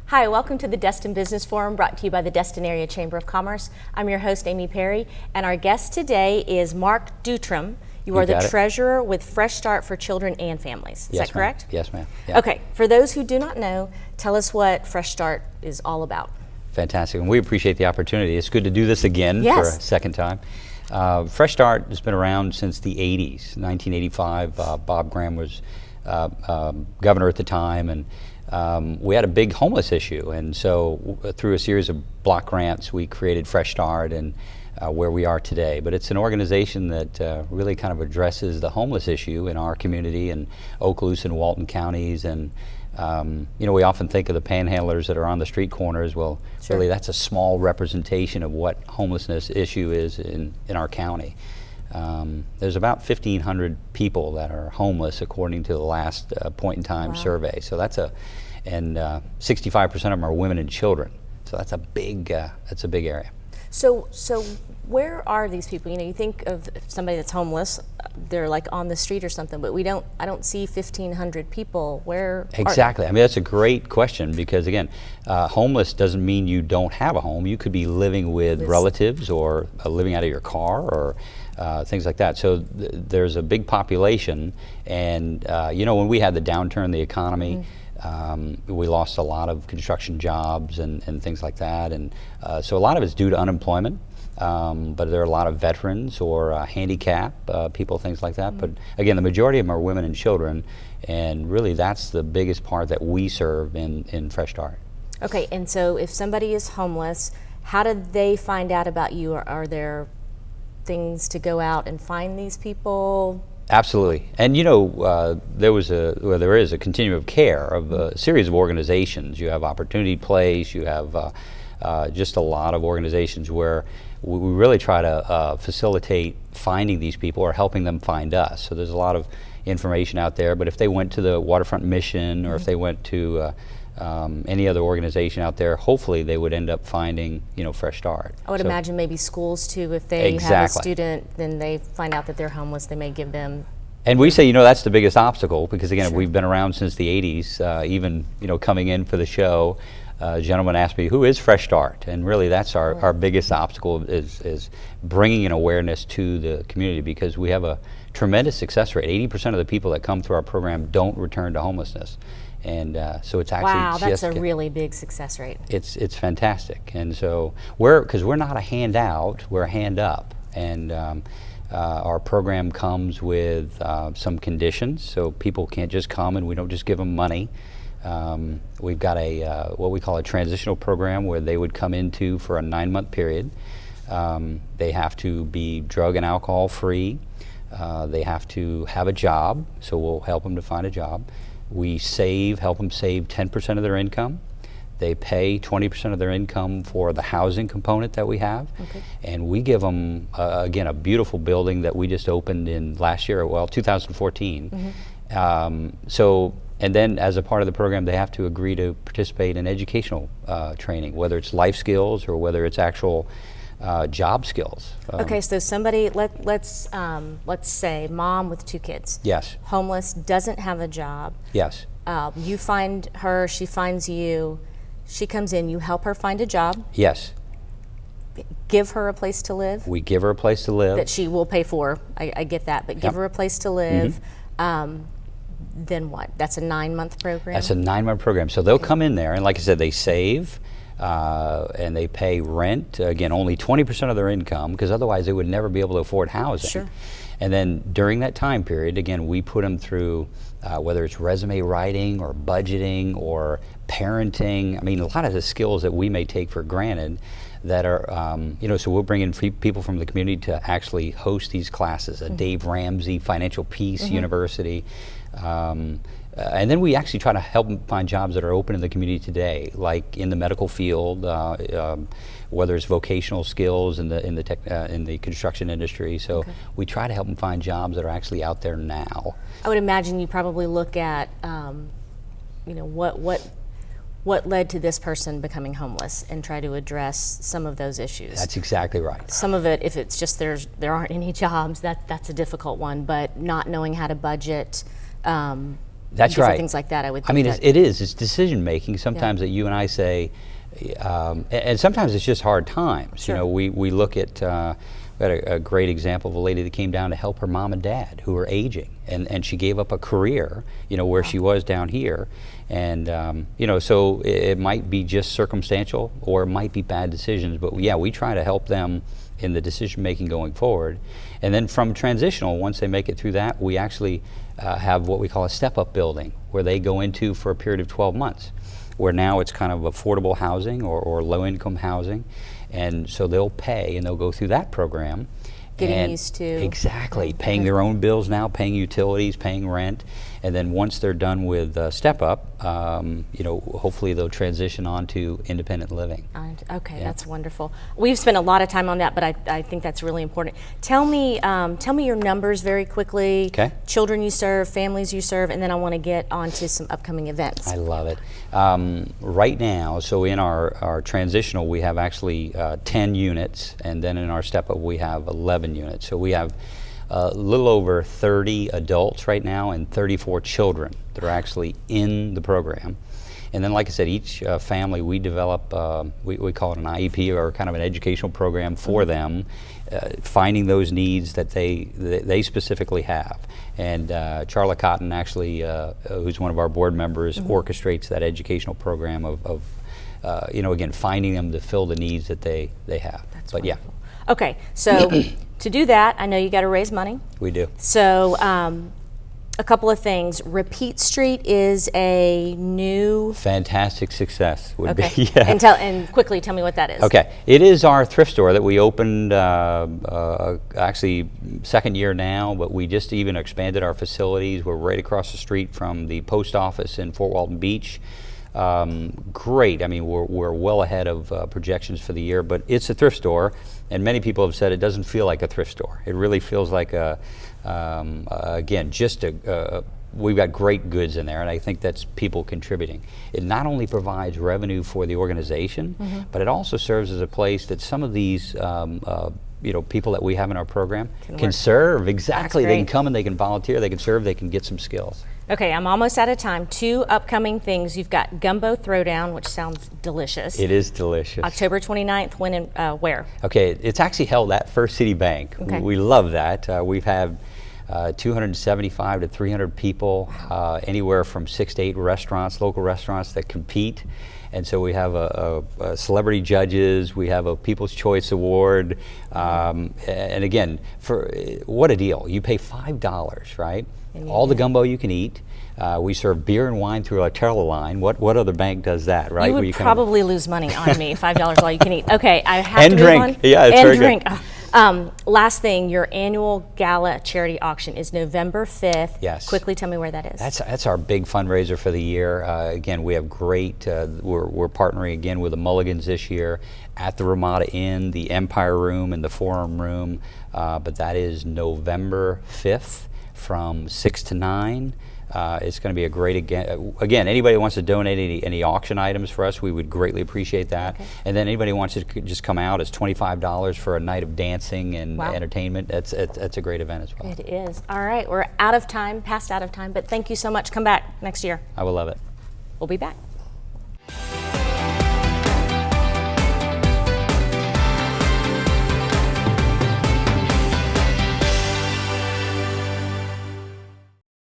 Hi, welcome to the Destin Business Forum, brought to you by the Destin Area Chamber of Commerce. I'm your host, Amy Perry, and our guest today is Mark Dutram. You are the treasurer with Fresh Start for Children and Families. Is that correct? Yes, ma'am. Yeah. Okay, for those who do not know, tell us what Fresh Start is all about. Fantastic, and we appreciate the opportunity. It's good to do this again for a second time. Fresh Start has been around since the 80s, 1985. Bob Graham was governor at the time, and we had a big homeless issue, and so through a series of block grants, we created Fresh Start and where we are today. But it's an organization that really kind of addresses the homeless issue in our community in Okaloosa and Walton counties. And we often think of the panhandlers that are on the street corners. Well, really that's a small representation of what homelessness issue is in our county. There's about 1,500 people that are homeless according to the last point in time survey. So and 65% of them are women and children. So that's a big area. So where are these people? You think of somebody that's homeless, they're like on the street or something, but I don't see 1,500 people. Where exactly? I mean, that's a great question, because again, homeless doesn't mean you don't have a home. You could be living with relatives or living out of your car or things like that. So there's a big population, and when we had the downturn in the economy, we lost a lot of construction jobs and things like that, and so a lot of it's due to unemployment, but there are a lot of veterans or handicap people, things like that. But again, the majority of them are women and children, and really that's the biggest part that we serve in Fresh Start. Okay, and so if somebody is homeless, how did they find out about you? Or are there things to go out and find these people? Absolutely, and there is a continuum of care of a series of organizations. You have Opportunity Place, you have just a lot of organizations where we really try to facilitate finding these people or helping them find us. So there's a lot of information out there, but if they went to the Waterfront Mission or if they went to any other organization out there, hopefully they would end up finding, Fresh Start. I would imagine maybe schools too. If they have a student, then they find out that they're homeless, they may give them. And we say, that's the biggest obstacle, because again, we've been around since the 80s. Even, coming in for the show, a gentleman asked me, who is Fresh Start? And really that's our biggest obstacle is bringing an awareness to the community, because we have a tremendous success rate. 80% of the people that come through our program don't return to homelessness. And so it's actually that's a really big success rate. It's fantastic. And so because we're not a handout, we're a hand up. And our program comes with some conditions, so people can't just come and we don't just give them money. We've got what we call a transitional program, where they would come into for a 9-month period. They have to be drug and alcohol free. They have to have a job, so we'll help them to find a job. We help them save 10% of their income. They pay 20% of their income for the housing component that we have. Okay. And we give them, again, a beautiful building that we just opened in 2014. And then as a part of the program, they have to agree to participate in educational training, whether it's life skills or whether it's actual job skills. Okay, so somebody, let's say mom with 2 kids. Yes. Homeless, doesn't have a job. Yes. You find her, she finds you, she comes in, you help her find a job. Yes. Give her a place to live. We give her a place to live. That she will pay for, I get that, but give her a place to live. Then what? That's a 9-month program? That's a 9-month program. So they'll come in there, and like I said, they save. And they pay rent, again, only 20% of their income, because otherwise they would never be able to afford housing. Sure. And then during that time period, again, we put them through whether it's resume writing or budgeting or parenting. I mean, a lot of the skills that we may take for granted that are, so we'll bring in people from the community to actually host these classes, Dave Ramsey Financial Peace University. And then we actually try to help them find jobs that are open in the community today, like in the medical field, whether it's vocational skills in the construction industry. So we try to help them find jobs that are actually out there now. I would imagine you probably look at, what led to this person becoming homeless, and try to address some of those issues. That's exactly right. Some of it, if it's just there aren't any jobs, that's a difficult one. But not knowing how to budget. That's different right. things like that. I would think I mean, that, it's decision making sometimes that you and I say, and sometimes it's just hard times. Sure. You know, we look at, we had a great example of a lady that came down to help her mom and dad who were aging, and she gave up a career, you know, where she was down here. And, you know, so it might be just circumstantial or it might be bad decisions, but yeah, we try to help them in the decision making going forward. And then from transitional, once they make it through that, we actually have what we call a step-up building where they go into for a period of 12 months, where now it's kind of affordable housing or low-income housing. And so they'll pay and they'll go through that program. Getting used to. Exactly. Paying their own bills now, paying utilities, paying rent. And then once they're done with Step Up, you know, hopefully they'll transition on to independent living. Okay, that's wonderful. We've spent a lot of time on that, but I think that's really important. Tell me your numbers very quickly. Okay. Children you serve, families you serve, and then I want to get on to some upcoming events. I love it. Right now, so in our transitional, we have actually 10 units, and then in our Step Up, we have 11 units. So we have a little over 30 adults right now and 34 children that are actually in the program. And then, like I said, each family, we develop, we call it an IEP, or kind of an educational program for them, finding those needs that they specifically have. And Charlotte Cotton actually, who's one of our board members, orchestrates that educational program of you know, again, finding them to fill the needs that they have. That's but wonderful. Okay, so to do that, I know you got to raise money. We do. So a couple of things. Repeat Street is a new Fantastic success would okay. be. Yeah. And quickly tell me what that is. Okay, it is our thrift store that we opened actually second year now, but we just even expanded our facilities. We're right across the street from the post office in Fort Walton Beach. Great. I mean, we're well ahead of projections for the year, but it's a thrift store, and many people have said it doesn't feel like a thrift store. It really feels like again, just we've got great goods in there, and I think that's people contributing. It not only provides revenue for the organization, but it also serves as a place that some of these you know, people that we have in our program can serve. Exactly. They can come and they can volunteer, they can serve, they can get some skills. Okay, I'm almost out of time. 2 upcoming things. You've got Gumbo Throwdown, which sounds delicious. It is delicious. October 29th, when and where? Okay, it's actually held at First City Bank. Okay. We love that. We've had 275 to 300 people, anywhere from 6 to 8 restaurants, local restaurants that compete. And so we have a celebrity judges, we have a People's Choice Award, and again, for what a deal. You pay $5, right? All the gumbo you can eat. We serve beer and wine through our Terra line. What other bank does that, right? You would probably lose money on me, $5 all you can eat. Okay, I have and to drink. move on. Yeah, it's and very drink. good. Last thing, your annual gala charity auction is November 5th. Yes. Quickly tell me where that is. That's our big fundraiser for the year. Again, we have great, we're partnering again with the Mulligans this year at the Ramada Inn, the Empire Room, and the Forum Room. But that is November 5th from 6 to 9. It's going to be a great, again, anybody who wants to donate any auction items for us, we would greatly appreciate that. Okay. And then anybody who wants to just come out, it's $25 for a night of dancing and entertainment. It's a great event as well. It is. All right, we're out of time, past out of time, but thank you so much. Come back next year. I will love it. We'll be back.